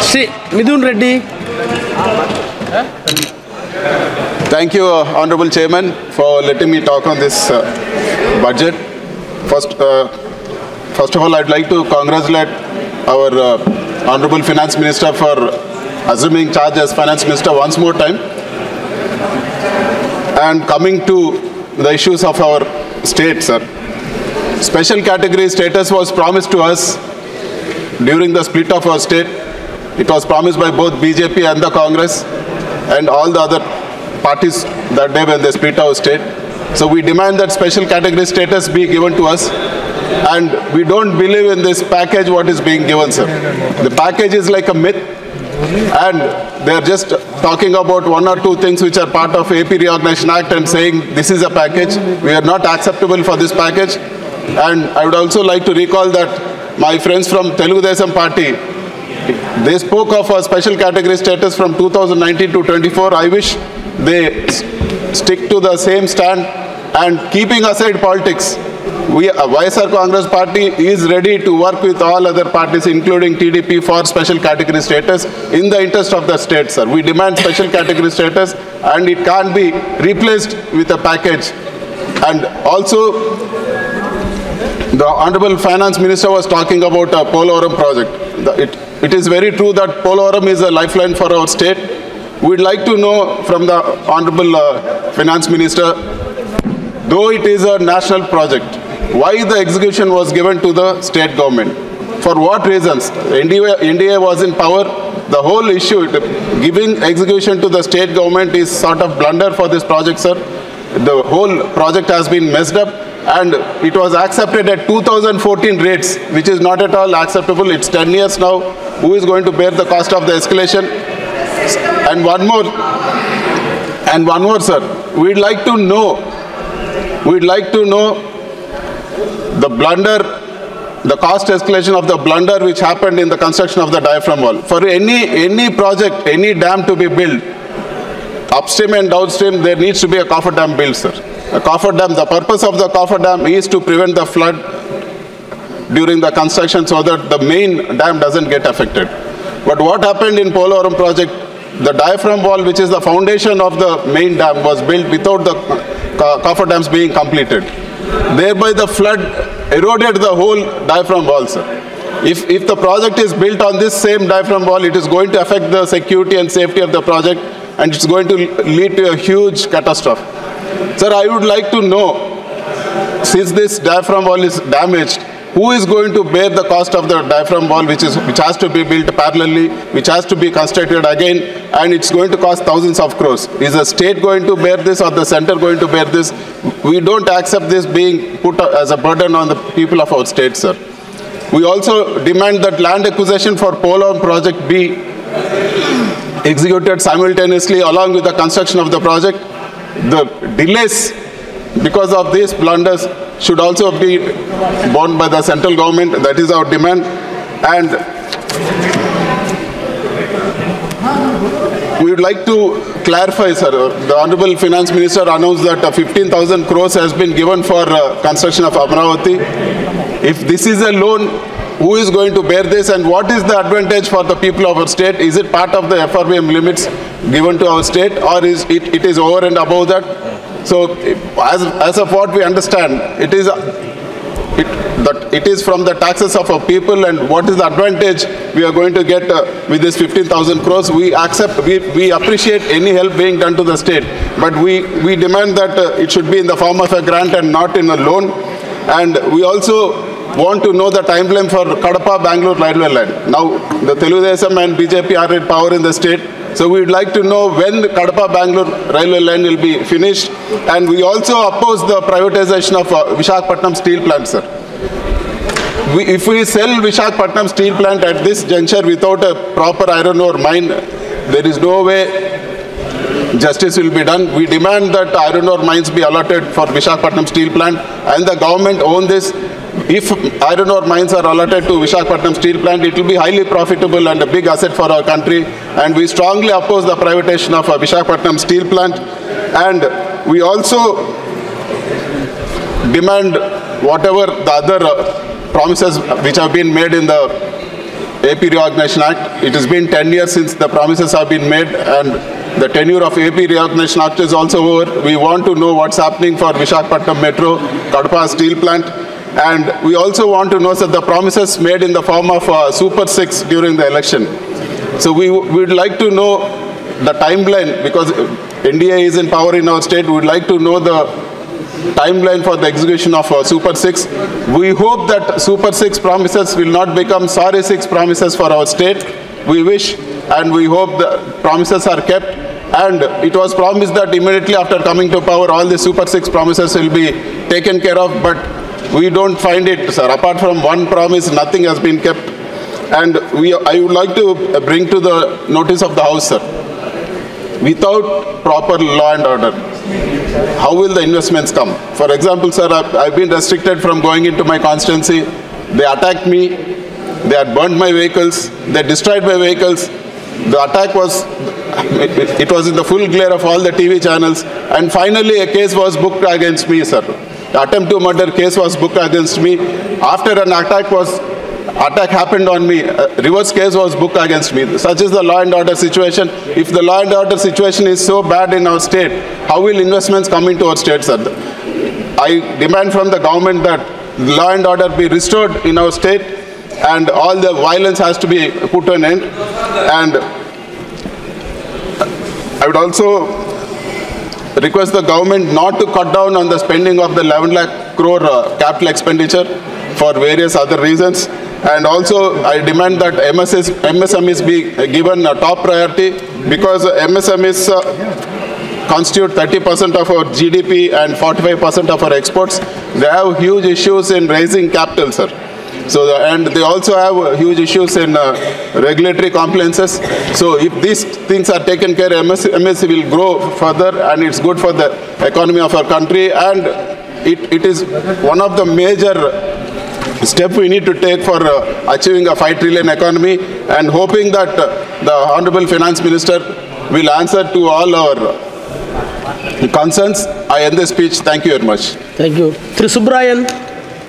Sri Midhun Reddy. Thank you, Honorable Chairman, for letting me talk on this budget. First of all, I'd like to congratulate our Honorable Finance Minister for assuming charge as Finance Minister once more time. And coming to the issues of our state, sir. Special category status was promised to us during the split of our state. It was promised by both BJP and the Congress and all the other parties that day when they split our state. So we demand that special category status be given to us. And we don't believe in this package what is being given, sir. The package is like a myth. And they're just talking about one or two things which are part of AP Reorganization Act and saying this is a package. We are not acceptable for this package. And I would also like to recall that my friends from Telugu party, they spoke of a special category status from 2019 to 24. I wish they stick to the same stand and keeping aside politics. YSR Congress Party is ready to work with all other parties, including TDP, for special category status in the interest of the state, sir. We demand special category status and it can't be replaced with a package. And also, the Honorable Finance Minister was talking about a Polavaram project. It is very true that Polavaram is a lifeline for our state. We'd like to know from the Honorable Finance Minister, though it is a national project, why the execution was given to the state government? For what reasons? NDA was in power. The whole issue, giving execution to the state government is sort of blunder for this project, sir. The whole project has been messed up and it was accepted at 2014 rates, which is not at all acceptable. It's 10 years now. Who is going to bear the cost of the escalation? And one more, sir. We'd like to know the blunder, the cost escalation of the blunder which happened in the construction of the diaphragm wall. For any project, any dam to be built, upstream and downstream, there needs to be a coffer dam built, sir. A coffer dam, the purpose of the coffer dam is to prevent the flood during the construction so that the main dam doesn't get affected. But what happened in Polavaram project, the diaphragm wall, which is the foundation of the main dam, was built without the coffer dams being completed. Thereby the flood eroded the whole diaphragm wall, sir. If the project is built on this same diaphragm wall, it is going to affect the security and safety of the project and it's going to lead to a huge catastrophe. Sir, I would like to know, since this diaphragm wall is damaged, who is going to bear the cost of the diaphragm wall which has to be built parallelly, which has to be constructed again, and it's going to cost thousands of crores? Is the state going to bear this or the center going to bear this? We don't accept this being put as a burden on the people of our state, sir. We also demand that land acquisition for Polavaram project be executed simultaneously along with the construction of the project. The delays because of these blunders should also be borne by the central government. That is our demand. And we would like to clarify, sir. The Honorable Finance Minister announced that 15,000 crores has been given for construction of Amravati. If this is a loan, who is going to bear this and what is the advantage for the people of our state? Is it part of the FRBM limits given to our state or is it is over and above that? So as of what we understand, it is from the taxes of our people, and what is the advantage we are going to get with this 15,000 crores? We accept, we appreciate any help being done to the state, but we demand that it should be in the form of a grant and not in a loan. And we also want to know the timeline for Kadapa-Bangalore railway line. Now, the Telugu and BJP are in power in the state. So we would like to know when the Kadapa-Bangalore railway line will be finished. And we also oppose the privatization of Visakhapatnam steel plant, sir. If we sell Visakhapatnam steel plant at this juncture without a proper iron ore mine, there is no way justice will be done. We demand that iron ore mines be allotted for Visakhapatnam steel plant and the government own this. If iron ore mines are allotted to Visakhapatnam steel plant, it will be highly profitable and a big asset for our country. And we strongly oppose the privatization of Visakhapatnam steel plant. And we also demand whatever the other promises which have been made in the AP Reorganization Act. It has been 10 years since the promises have been made, and the tenure of AP Reorganization Act is also over. We want to know what's happening for Visakhapatnam Metro, Kadapa Steel Plant, and we also want to know the promises made in the form of Super 6 during the election. So we would like to know the timeline, because NDA is in power in our state. We would like to know the timeline for the execution of Super 6. We hope that Super 6 promises will not become Sorry 6 promises for our state. We wish and we hope the promises are kept. And it was promised that immediately after coming to power, all the Super 6 promises will be taken care of, but we don't find it, sir. Apart from one promise, nothing has been kept. And I would like to bring to the notice of the House, sir. Without proper law and order, how will the investments come? For example, sir, I've been restricted from going into my constituency. They attacked me. They had burned my vehicles. They destroyed my vehicles. The attack was, it was in the full glare of all the TV channels. And finally, a case was booked against me, sir. The attempt to murder case was booked against me. After an attack happened on me, reverse case was booked against me. Such is the law and order situation. If the law and order situation is so bad in our state, how will investments come into our state, sir? I demand from the government that law and order be restored in our state, and all the violence has to be put to an end. And I would also request the government not to cut down on the spending of the 11 lakh crore capital expenditure for various other reasons. And also I demand that MSMEs be given a top priority, because MSMEs constitute 30% of our GDP and 45% of our exports. They have huge issues in raising capital, sir. So, and they also have huge issues in regulatory compliances. So if these things are taken care of, MSME will grow further, and it's good for the economy of our country. And it is one of the major step we need to take for achieving a 5 trillion economy, and hoping that the Honorable Finance Minister will answer to all our concerns. I end the speech. Thank you very much. Thank you. Subrayan.